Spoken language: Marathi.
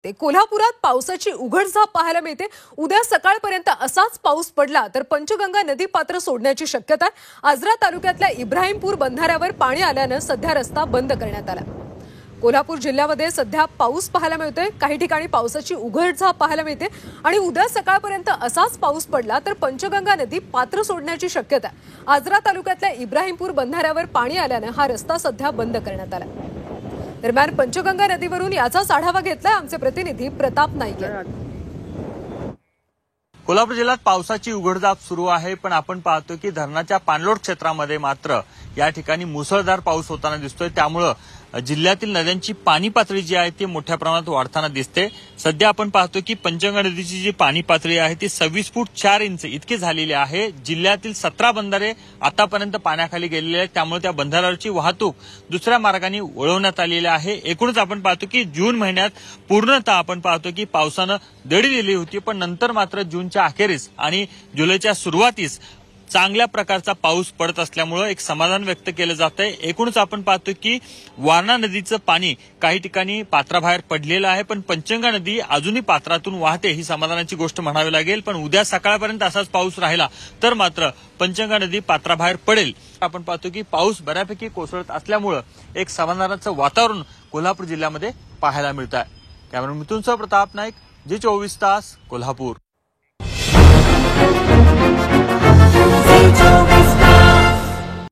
ते कोल्हापुरात पावसाची उघडझाप पाहायला मिळते। उद्या सकाळपर्यंत असाच पाऊस पडला तर पंचगंगा नदी पात्र सोडण्याची शक्यता आहे। आजरा तालुक्यातल्या इब्राहिमपूर बंधाऱ्यावर पाणी आल्याने सध्या रस्ता बंद करण्यात आला। कोल्हापूर जिल्ह्यामध्ये सध्या पाऊस पाहायला मिळतोय। काही ठिकाणी पावसाची उघडझाप पाहायला मिळते आणि उद्या सकाळपर्यंत असाच पाऊस पडला तर पंचगंगा नदी पात्र सोडण्याची शक्यता आहे। आजरा तालुक्यातल्या इब्राहिमपूर बंधाऱ्यावर पाणी आल्याने हा रस्ता सध्या बंद करण्यात आला। दरम्यान पंचगंगा नदीवरून याचाच आढावा घेतलाय आमचे प्रतिनिधी प्रताप नाईक यांनी। कोल्हापूर जिल्ह्यात पावसाची उघडझाप सुरू आहे, पण आपण पाहतो की धरणाच्या पाणलोट क्षेत्रामध्ये मात्र या ठिकाणी मुसळधार पाऊस होताना दिसतोय। त्यामुळे जिल्ह्यातील नद्यांची पाणी पातळी जी आहे ती मोठ्या प्रमाणात वाढताना दिसते। सध्या आपण पाहतो की पंचगंगा नदीची जी पाणी पातळी आहे ती 26 फूट 4 इंच इतकी झालेली आहे। जिल्ह्यातील 17 बंधारे आतापर्यंत पाण्याखाली गेलेले आहेत, त्यामुळे त्या बंधाऱ्यावरची वाहतूक दुसऱ्या मार्गाने वळवण्यात आलेली आहे। एकूणच आपण पाहतो की जून महिन्यात पूर्णतः आपण पाहतो की पावसानं दडी दिली होती, पण नंतर मात्र जूनच्या अखेरीस आणि जुलैच्या सुरुवातीस चांगल्या प्रकारचा पाऊस पडत असल्यामुळे एक समाधान व्यक्त केलं जात आहे। एकूणच आपण पाहतो की वारणा नदीचं पाणी काही ठिकाणी पात्राबाहेर पडलेलं आहे, पण पंचगंगा नदी अजूनही पात्रातून वाहते ही समाधानाची गोष्ट म्हणावी लागेल। पण उद्या सकाळपर्यंत असाच पाऊस राहिला तर मात्र पंचगंगा नदी पात्राबाहेर पडेल। आपण पाहतो की पाऊस बऱ्यापैकी कोसळत असल्यामुळे एक समाधानाचं वातावरण कोल्हापूर जिल्ह्यामध्ये पाहायला मिळत आहे। कॅमेरामन मिथुनसह प्रताप नाईक, जी 24 तास, कोल्हापूर।